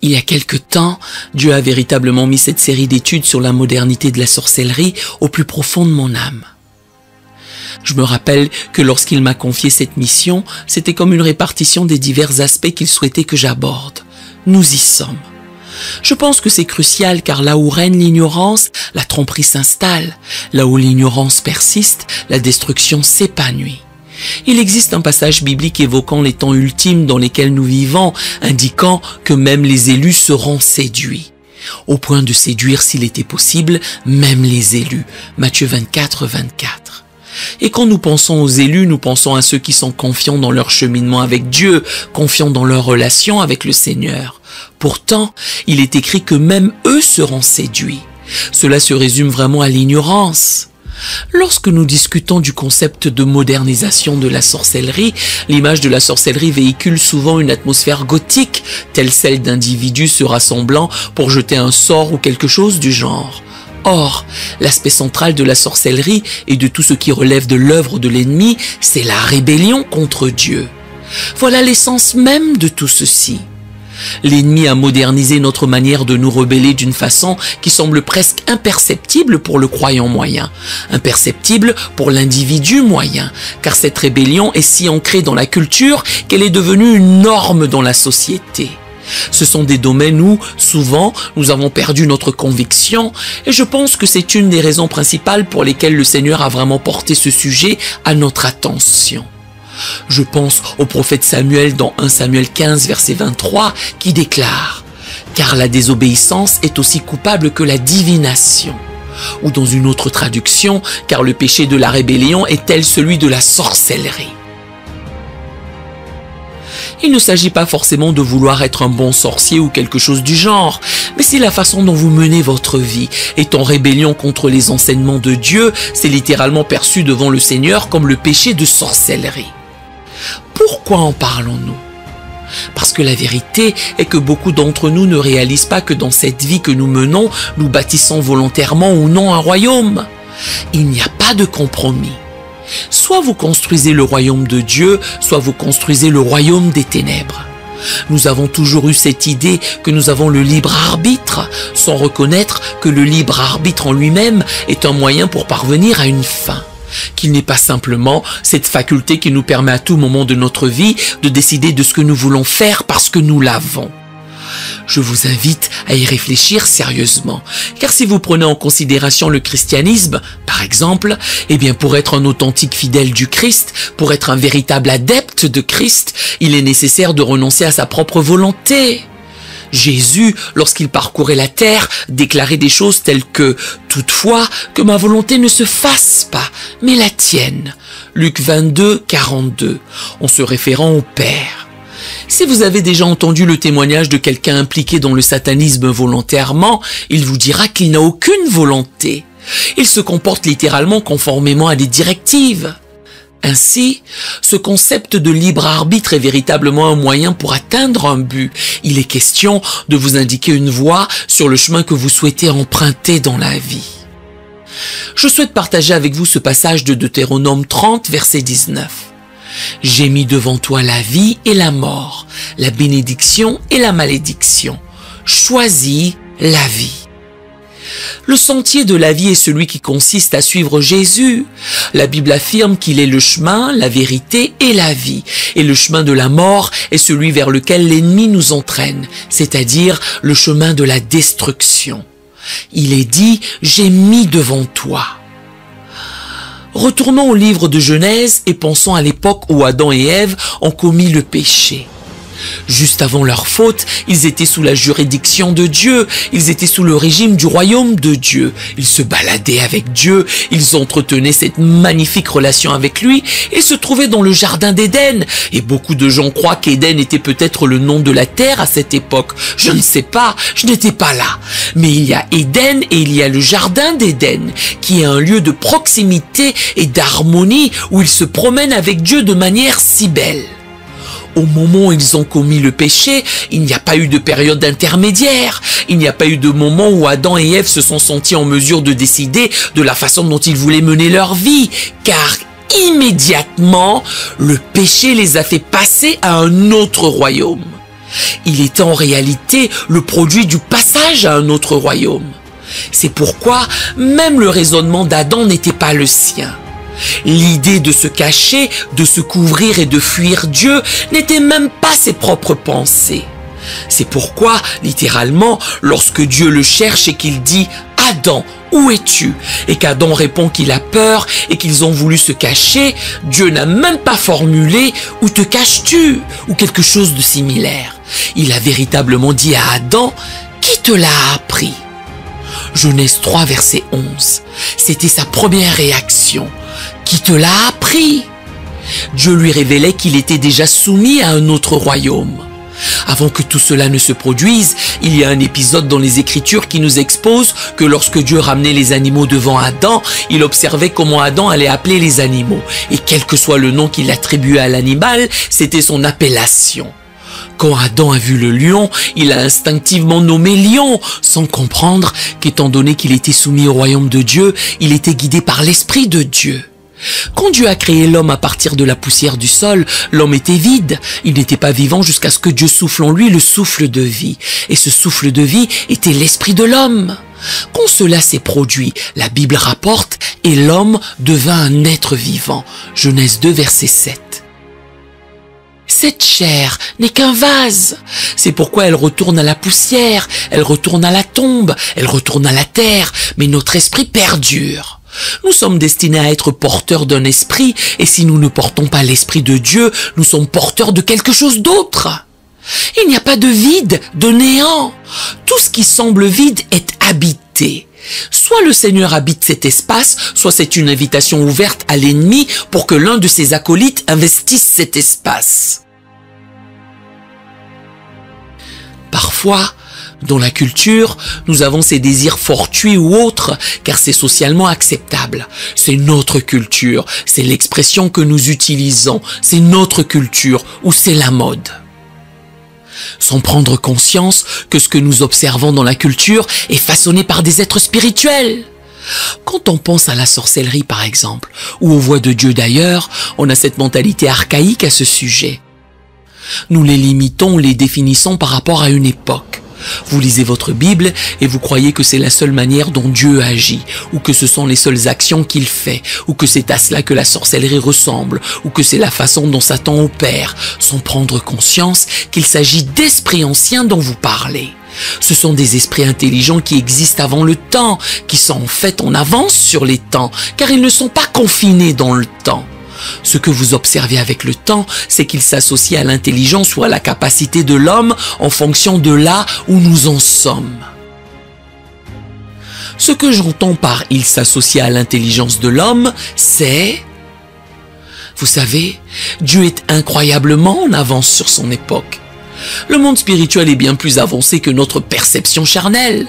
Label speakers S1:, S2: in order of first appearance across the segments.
S1: Il y a quelque temps, Dieu a véritablement mis cette série d'études sur la modernité de la sorcellerie au plus profond de mon âme. Je me rappelle que lorsqu'il m'a confié cette mission, c'était comme une répartition des divers aspects qu'il souhaitait que j'aborde. Nous y sommes. Je pense que c'est crucial car là où règne l'ignorance, la tromperie s'installe. Là où l'ignorance persiste, la destruction s'épanouit. Il existe un passage biblique évoquant les temps ultimes dans lesquels nous vivons, indiquant que même les élus seront séduits. Au point de séduire, s'il était possible, même les élus. Matthieu 24, 24. Et quand nous pensons aux élus, nous pensons à ceux qui sont confiants dans leur cheminement avec Dieu, confiants dans leur relation avec le Seigneur. Pourtant, il est écrit que même eux seront séduits. Cela se résume vraiment à l'ignorance. Lorsque nous discutons du concept de modernisation de la sorcellerie, l'image de la sorcellerie véhicule souvent une atmosphère gothique, telle celle d'individus se rassemblant pour jeter un sort ou quelque chose du genre. Or, l'aspect central de la sorcellerie et de tout ce qui relève de l'œuvre de l'ennemi, c'est la rébellion contre Dieu. Voilà l'essence même de tout ceci. L'ennemi a modernisé notre manière de nous rebeller d'une façon qui semble presque imperceptible pour le croyant moyen, imperceptible pour l'individu moyen, car cette rébellion est si ancrée dans la culture qu'elle est devenue une norme dans la société. Ce sont des domaines où, souvent, nous avons perdu notre conviction et je pense que c'est une des raisons principales pour lesquelles le Seigneur a vraiment porté ce sujet à notre attention. Je pense au prophète Samuel dans 1 Samuel 15, verset 23, qui déclare « Car la désobéissance est aussi coupable que la divination ». Ou dans une autre traduction « Car le péché de la rébellion est tel celui de la sorcellerie ». Il ne s'agit pas forcément de vouloir être un bon sorcier ou quelque chose du genre, mais c'est la façon dont vous menez votre vie. Et en rébellion contre les enseignements de Dieu, c'est littéralement perçu devant le Seigneur comme le péché de sorcellerie. Pourquoi en parlons-nous? Parce que la vérité est que beaucoup d'entre nous ne réalisent pas que dans cette vie que nous menons, nous bâtissons volontairement ou non un royaume. Il n'y a pas de compromis. Soit vous construisez le royaume de Dieu, soit vous construisez le royaume des ténèbres. Nous avons toujours eu cette idée que nous avons le libre arbitre, sans reconnaître que le libre arbitre en lui-même est un moyen pour parvenir à une fin. Qu'il n'est pas simplement cette faculté qui nous permet à tout moment de notre vie de décider de ce que nous voulons faire parce que nous l'avons. Je vous invite à y réfléchir sérieusement, car si vous prenez en considération le christianisme, par exemple, eh bien pour être un authentique fidèle du Christ, pour être un véritable adepte de Christ, il est nécessaire de renoncer à sa propre volonté. Jésus, lorsqu'il parcourait la terre, déclarait des choses telles que « Toutefois, que ma volonté ne se fasse pas, mais la tienne ». Luc 22, 42, en se référant au Père. Si vous avez déjà entendu le témoignage de quelqu'un impliqué dans le satanisme volontairement, il vous dira qu'il n'a aucune volonté. Il se comporte littéralement conformément à des directives. Ainsi, ce concept de libre arbitre est véritablement un moyen pour atteindre un but. Il est question de vous indiquer une voie sur le chemin que vous souhaitez emprunter dans la vie. Je souhaite partager avec vous ce passage de Deutéronome 30, verset 19. « J'ai mis devant toi la vie et la mort, la bénédiction et la malédiction. Choisis la vie. » Le sentier de la vie est celui qui consiste à suivre Jésus. La Bible affirme qu'il est le chemin, la vérité et la vie. Et le chemin de la mort est celui vers lequel l'ennemi nous entraîne, c'est-à-dire le chemin de la destruction. Il est dit « J'ai mis devant toi ». Retournons au livre de Genèse et pensons à l'époque où Adam et Ève ont commis le péché. Juste avant leur faute, ils étaient sous la juridiction de Dieu, ils étaient sous le régime du royaume de Dieu. Ils se baladaient avec Dieu, ils entretenaient cette magnifique relation avec lui et se trouvaient dans le jardin d'Éden. Et beaucoup de gens croient qu'Éden était peut-être le nom de la terre à cette époque. Je ne sais pas, je n'étais pas là. Mais il y a Éden et il y a le jardin d'Éden, qui est un lieu de proximité et d'harmonie où ils se promènent avec Dieu de manière si belle. Au moment où ils ont commis le péché, il n'y a pas eu de période intermédiaire. Il n'y a pas eu de moment où Adam et Ève se sont sentis en mesure de décider de la façon dont ils voulaient mener leur vie. Car immédiatement, le péché les a fait passer à un autre royaume. Il était en réalité le produit du passage à un autre royaume. C'est pourquoi même le raisonnement d'Adam n'était pas le sien. L'idée de se cacher, de se couvrir et de fuir Dieu n'était même pas ses propres pensées. C'est pourquoi, littéralement, lorsque Dieu le cherche et qu'il dit « Adam, où es-tu » et qu'Adam répond qu'il a peur et qu'ils ont voulu se cacher, Dieu n'a même pas formulé « Où te caches-tu » ou quelque chose de similaire. Il a véritablement dit à Adam « Qui te l'a appris ?» Genèse 3, verset 11. C'était sa première réaction. « Qui te l'a appris ?» Dieu lui révélait qu'il était déjà soumis à un autre royaume. Avant que tout cela ne se produise, il y a un épisode dans les Écritures qui nous expose que lorsque Dieu ramenait les animaux devant Adam, il observait comment Adam allait appeler les animaux. Et quel que soit le nom qu'il attribuait à l'animal, c'était son appellation. Quand Adam a vu le lion, il a instinctivement nommé lion, sans comprendre qu'étant donné qu'il était soumis au royaume de Dieu, il était guidé par l'Esprit de Dieu. Quand Dieu a créé l'homme à partir de la poussière du sol, l'homme était vide. Il n'était pas vivant jusqu'à ce que Dieu souffle en lui le souffle de vie. Et ce souffle de vie était l'esprit de l'homme. Quand cela s'est produit, la Bible rapporte « Et l'homme devint un être vivant ». Genèse 2, verset 7. Cette chair n'est qu'un vase. C'est pourquoi elle retourne à la poussière, elle retourne à la tombe, elle retourne à la terre, mais notre esprit perdure. Nous sommes destinés à être porteurs d'un esprit, et si nous ne portons pas l'esprit de Dieu, nous sommes porteurs de quelque chose d'autre. Il n'y a pas de vide, de néant. Tout ce qui semble vide est habité. Soit le Seigneur habite cet espace, soit c'est une invitation ouverte à l'ennemi pour que l'un de ses acolytes investisse cet espace. Parfois, dans la culture, nous avons ces désirs fortuits ou autres, car c'est socialement acceptable. C'est notre culture, c'est l'expression que nous utilisons, c'est notre culture ou c'est la mode. Sans prendre conscience que ce que nous observons dans la culture est façonné par des êtres spirituels. Quand on pense à la sorcellerie par exemple, ou aux voix de Dieu d'ailleurs, on a cette mentalité archaïque à ce sujet. Nous les limitons, les définissons par rapport à une époque. Vous lisez votre Bible et vous croyez que c'est la seule manière dont Dieu agit, ou que ce sont les seules actions qu'il fait, ou que c'est à cela que la sorcellerie ressemble, ou que c'est la façon dont Satan opère, sans prendre conscience qu'il s'agit d'esprits anciens dont vous parlez. Ce sont des esprits intelligents qui existent avant le temps, qui sont en fait en avance sur les temps, car ils ne sont pas confinés dans le temps. Ce que vous observez avec le temps, c'est qu'il s'associe à l'intelligence ou à la capacité de l'homme en fonction de là où nous en sommes. Ce que j'entends par « il s'associe à l'intelligence de l'homme », c'est... Vous savez, Dieu est incroyablement en avance sur son époque. Le monde spirituel est bien plus avancé que notre perception charnelle.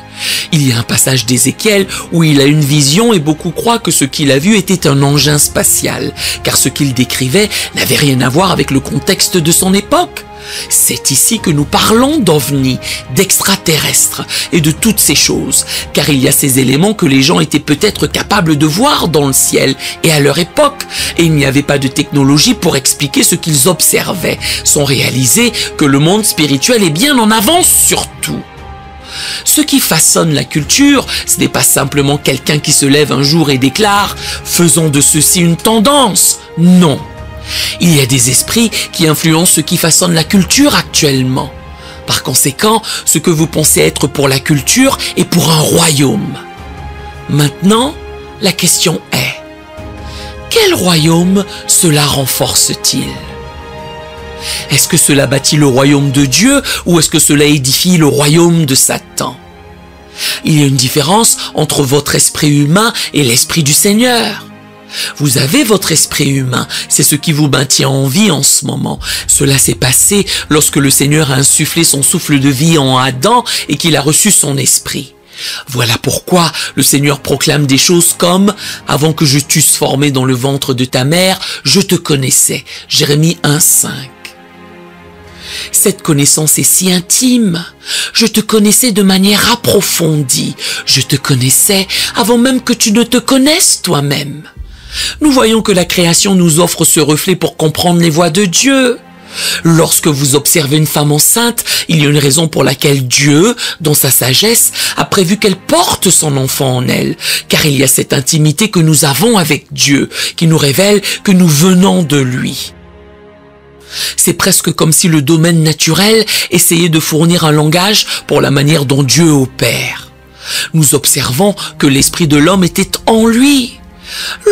S1: Il y a un passage d'Ézéchiel où il a une vision et beaucoup croient que ce qu'il a vu était un engin spatial, car ce qu'il décrivait n'avait rien à voir avec le contexte de son époque. C'est ici que nous parlons d'ovnis, d'extraterrestres et de toutes ces choses, car il y a ces éléments que les gens étaient peut-être capables de voir dans le ciel et à leur époque, et il n'y avait pas de technologie pour expliquer ce qu'ils observaient, sans réaliser que le monde spirituel est bien en avance sur tout. Ce qui façonne la culture, ce n'est pas simplement quelqu'un qui se lève un jour et déclare « faisons de ceci une tendance ». Non. Il y a des esprits qui influencent ce qui façonne la culture actuellement. Par conséquent, ce que vous pensez être pour la culture est pour un royaume. Maintenant, la question est, quel royaume cela renforce-t-il? Est-ce que cela bâtit le royaume de Dieu ou est-ce que cela édifie le royaume de Satan? Il y a une différence entre votre esprit humain et l'esprit du Seigneur. Vous avez votre esprit humain, c'est ce qui vous maintient en vie en ce moment. Cela s'est passé lorsque le Seigneur a insufflé son souffle de vie en Adam et qu'il a reçu son esprit. Voilà pourquoi le Seigneur proclame des choses comme « Avant que je t'eusse formé dans le ventre de ta mère, je te connaissais » Jérémie 1,5. Cette connaissance est si intime. Je te connaissais de manière approfondie. Je te connaissais avant même que tu ne te connaisses toi-même. Nous voyons que la création nous offre ce reflet pour comprendre les voies de Dieu. Lorsque vous observez une femme enceinte, il y a une raison pour laquelle Dieu, dans sa sagesse, a prévu qu'elle porte son enfant en elle, car il y a cette intimité que nous avons avec Dieu, qui nous révèle que nous venons de lui. C'est presque comme si le domaine naturel essayait de fournir un langage pour la manière dont Dieu opère. Nous observons que l'esprit de l'homme était en lui.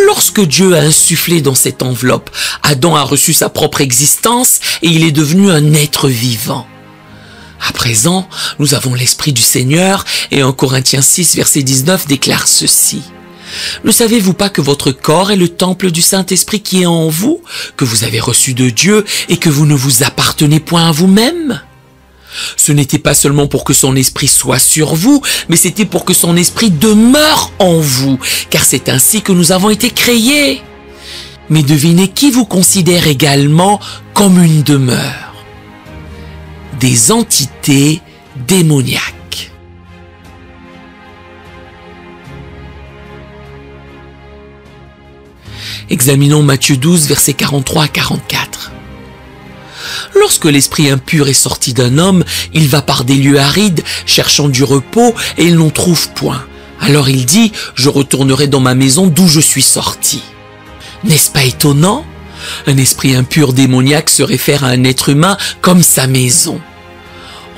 S1: Lorsque Dieu a insufflé dans cette enveloppe, Adam a reçu sa propre existence et il est devenu un être vivant. À présent, nous avons l'Esprit du Seigneur et 1 Corinthiens 6, verset 19 déclare ceci. Ne savez-vous pas que votre corps est le temple du Saint-Esprit qui est en vous, que vous avez reçu de Dieu et que vous ne vous appartenez point à vous-même ? Ce n'était pas seulement pour que son esprit soit sur vous, mais c'était pour que son esprit demeure en vous, car c'est ainsi que nous avons été créés. Mais devinez qui vous considère également comme une demeure. Des entités démoniaques. Examinons Matthieu 12, versets 43 à 44. Lorsque l'esprit impur est sorti d'un homme, il va par des lieux arides, cherchant du repos, et il n'en trouve point. Alors il dit, je retournerai dans ma maison d'où je suis sorti. N'est-ce pas étonnant? Un esprit impur démoniaque se réfère à un être humain comme sa maison.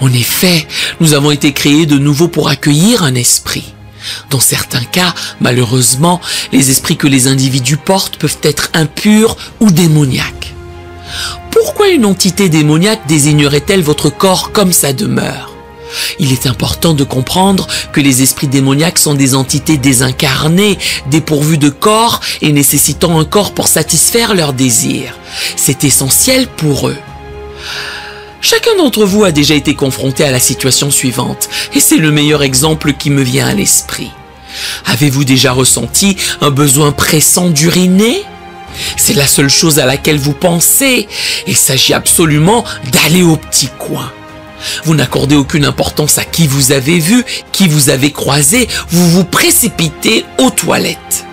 S1: En effet, nous avons été créés de nouveau pour accueillir un esprit. Dans certains cas, malheureusement, les esprits que les individus portent peuvent être impurs ou démoniaques. Pourquoi une entité démoniaque désignerait-elle votre corps comme sa demeure? Il est important de comprendre que les esprits démoniaques sont des entités désincarnées, dépourvues de corps et nécessitant un corps pour satisfaire leurs désirs. C'est essentiel pour eux. Chacun d'entre vous a déjà été confronté à la situation suivante, et c'est le meilleur exemple qui me vient à l'esprit. Avez-vous déjà ressenti un besoin pressant d'uriner? C'est la seule chose à laquelle vous pensez. Il s'agit absolument d'aller au petit coin. Vous n'accordez aucune importance à qui vous avez vu, qui vous avez croisé, vous vous précipitez aux toilettes.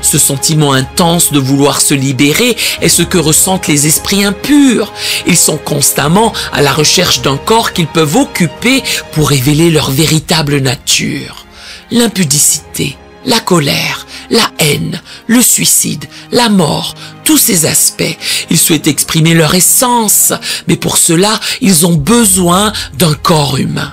S1: Ce sentiment intense de vouloir se libérer est ce que ressentent les esprits impurs. Ils sont constamment à la recherche d'un corps qu'ils peuvent occuper pour révéler leur véritable nature. L'impudicité, la colère, la haine, le suicide, la mort, tous ces aspects, ils souhaitent exprimer leur essence, mais pour cela, ils ont besoin d'un corps humain.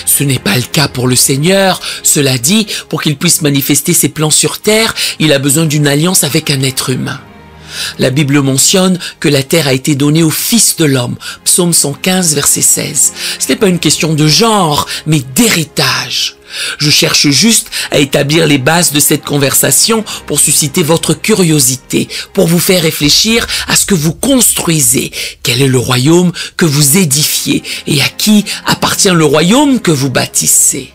S1: Ce n'est pas le cas pour le Seigneur. Cela dit, pour qu'il puisse manifester ses plans sur terre, il a besoin d'une alliance avec un être humain. La Bible mentionne que la terre a été donnée au Fils de l'homme. Psaume 115, verset 16. Ce n'est pas une question de genre, mais d'héritage. Je cherche juste à établir les bases de cette conversation pour susciter votre curiosité, pour vous faire réfléchir à ce que vous construisez. Quel est le royaume que vous édifiez et à qui appartient le royaume que vous bâtissez?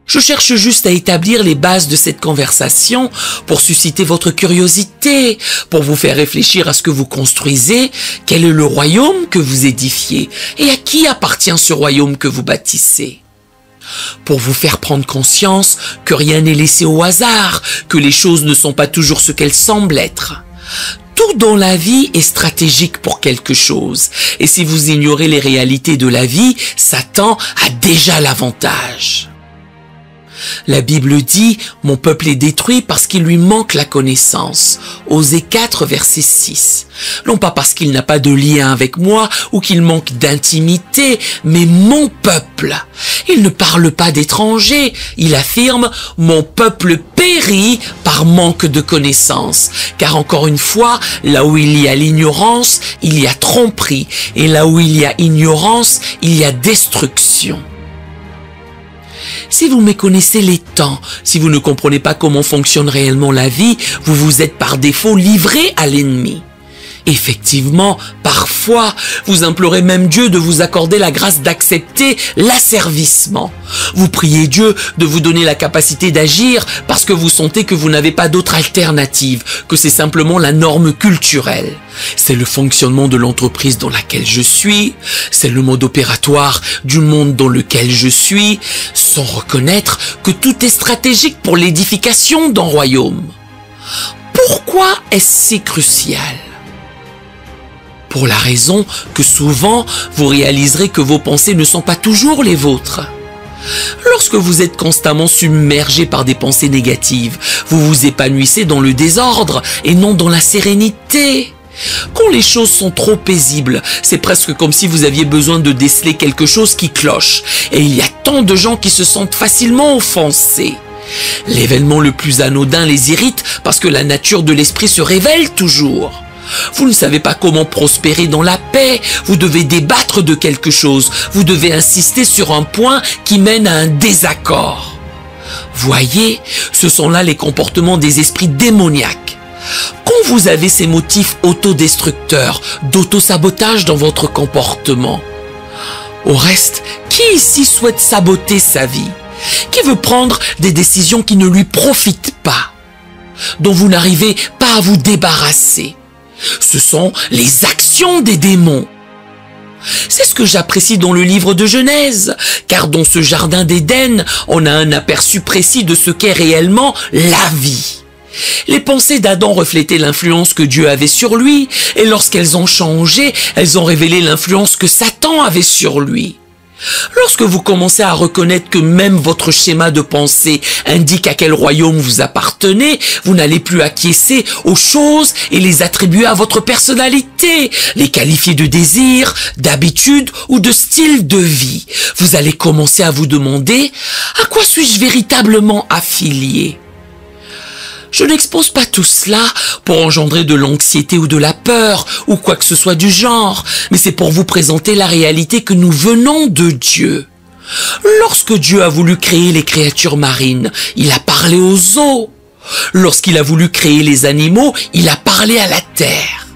S1: Je cherche juste à établir les bases de cette conversation pour susciter votre curiosité, pour vous faire réfléchir à ce que vous construisez, quel est le royaume que vous édifiez et à qui appartient ce royaume que vous bâtissez. Pour vous faire prendre conscience que rien n'est laissé au hasard, que les choses ne sont pas toujours ce qu'elles semblent être. Tout dans la vie est stratégique pour quelque chose, et si vous ignorez les réalités de la vie, Satan a déjà l'avantage. La Bible dit « Mon peuple est détruit parce qu'il lui manque la connaissance ». Osée 4, verset 6. Non pas parce qu'il n'a pas de lien avec moi ou qu'il manque d'intimité, mais mon peuple. Il ne parle pas d'étrangers, il affirme « Mon peuple périt par manque de connaissance ». Car encore une fois, là où il y a l'ignorance, il y a tromperie. Et là où il y a ignorance, il y a destruction. Si vous méconnaissez les temps, si vous ne comprenez pas comment fonctionne réellement la vie, vous vous êtes par défaut livré à l'ennemi. Effectivement, parfois, vous implorez même Dieu de vous accorder la grâce d'accepter l'asservissement. Vous priez Dieu de vous donner la capacité d'agir parce que vous sentez que vous n'avez pas d'autre alternative, que c'est simplement la norme culturelle. C'est le fonctionnement de l'entreprise dans laquelle je suis, c'est le mode opératoire du monde dans lequel je suis, sans reconnaître que tout est stratégique pour l'édification d'un royaume. Pourquoi est-ce si crucial ? Pour la raison que souvent, vous réaliserez que vos pensées ne sont pas toujours les vôtres. Lorsque vous êtes constamment submergé par des pensées négatives, vous vous épanouissez dans le désordre et non dans la sérénité. Quand les choses sont trop paisibles, c'est presque comme si vous aviez besoin de déceler quelque chose qui cloche. Et il y a tant de gens qui se sentent facilement offensés. L'événement le plus anodin les irrite parce que la nature de l'esprit se révèle toujours. Vous ne savez pas comment prospérer dans la paix, vous devez débattre de quelque chose, vous devez insister sur un point qui mène à un désaccord. Voyez, ce sont là les comportements des esprits démoniaques. Quand vous avez ces motifs autodestructeurs, d'auto-sabotage dans votre comportement, au reste, qui ici souhaite saboter sa vie? Qui veut prendre des décisions qui ne lui profitent pas, dont vous n'arrivez pas à vous débarrasser? Ce sont les actions des démons. C'est ce que j'apprécie dans le livre de Genèse, car dans ce jardin d'Éden, on a un aperçu précis de ce qu'est réellement la vie. Les pensées d'Adam reflétaient l'influence que Dieu avait sur lui, et lorsqu'elles ont changé, elles ont révélé l'influence que Satan avait sur lui. Lorsque vous commencez à reconnaître que même votre schéma de pensée indique à quel royaume vous appartenez, vous n'allez plus acquiescer aux choses et les attribuer à votre personnalité, les qualifier de désir, d'habitude ou de style de vie. Vous allez commencer à vous demander « À quoi suis-je véritablement affilié ?» Je n'expose pas tout cela pour engendrer de l'anxiété ou de la peur ou quoi que ce soit du genre, mais c'est pour vous présenter la réalité que nous venons de Dieu. Lorsque Dieu a voulu créer les créatures marines, il a parlé aux eaux. Lorsqu'il a voulu créer les animaux, il a parlé à la terre.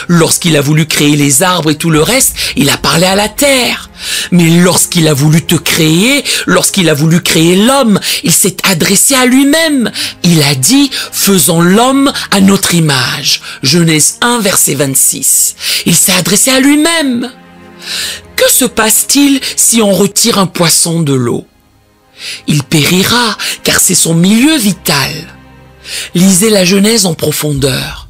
S1: Lorsqu'il a voulu créer les arbres et tout le reste, il a parlé à la terre. Mais lorsqu'il a voulu te créer, lorsqu'il a voulu créer l'homme, il s'est adressé à lui-même. Il a dit, faisons l'homme à notre image. Genèse 1, verset 26. Il s'est adressé à lui-même. Que se passe-t-il si on retire un poisson de l'eau? Il périra, car c'est son milieu vital. Lisez la Genèse en profondeur.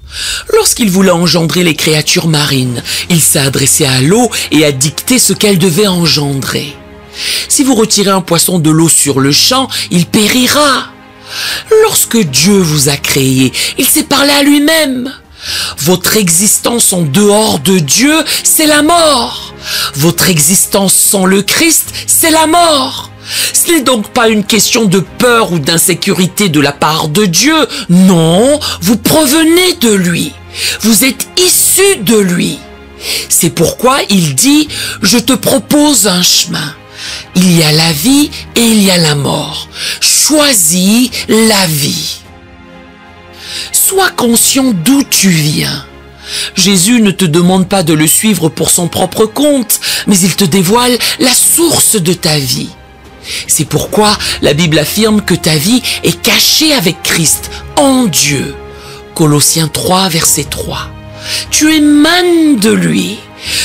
S1: Lorsqu'il voulait engendrer les créatures marines, il s'est adressé à l'eau et a dicté ce qu'elle devait engendrer. Si vous retirez un poisson de l'eau sur le champ, il périra. Lorsque Dieu vous a créé, il s'est parlé à lui-même. Votre existence en dehors de Dieu, c'est la mort. Votre existence sans le Christ, c'est la mort. Ce n'est donc pas une question de peur ou d'insécurité de la part de Dieu. Non, vous provenez de lui. Vous êtes issus de lui. C'est pourquoi il dit « Je te propose un chemin. Il y a la vie et il y a la mort. Choisis la vie. » Sois conscient d'où tu viens. Jésus ne te demande pas de le suivre pour son propre compte, mais il te dévoile la source de ta vie. C'est pourquoi la Bible affirme que ta vie est cachée avec Christ en Dieu. Colossiens 3, verset 3. Tu émanes de lui.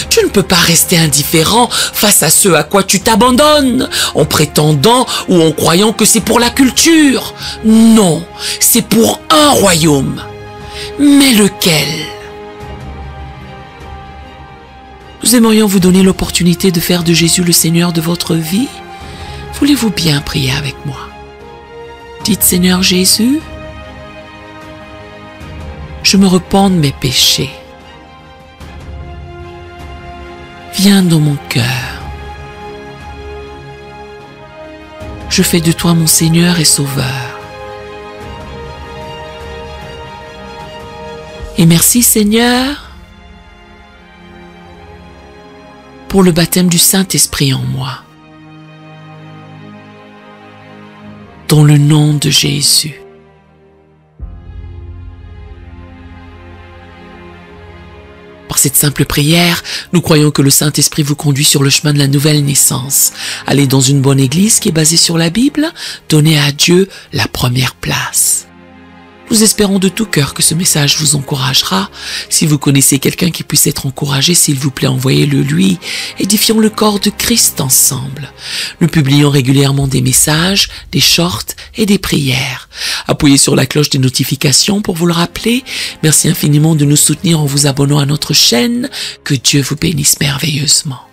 S1: Tu ne peux pas rester indifférent face à ce à quoi tu t'abandonnes, en prétendant ou en croyant que c'est pour la culture. Non, c'est pour un royaume. Mais lequel? Nous aimerions vous donner l'opportunité de faire de Jésus le Seigneur de votre vie. Voulez-vous bien prier avec moi? Dites, Seigneur Jésus, je me repens de mes péchés. Viens dans mon cœur. Je fais de toi mon Seigneur et Sauveur. Et merci Seigneur pour le baptême du Saint-Esprit en moi. Dans le nom de Jésus. Par cette simple prière, nous croyons que le Saint-Esprit vous conduit sur le chemin de la nouvelle naissance. Allez dans une bonne église qui est basée sur la Bible, donnez à Dieu la première place. Nous espérons de tout cœur que ce message vous encouragera. Si vous connaissez quelqu'un qui puisse être encouragé, s'il vous plaît, envoyez-le lui. Édifions le corps de Christ ensemble. Nous publions régulièrement des messages, des shorts et des prières. Appuyez sur la cloche des notifications pour vous le rappeler. Merci infiniment de nous soutenir en vous abonnant à notre chaîne. Que Dieu vous bénisse merveilleusement.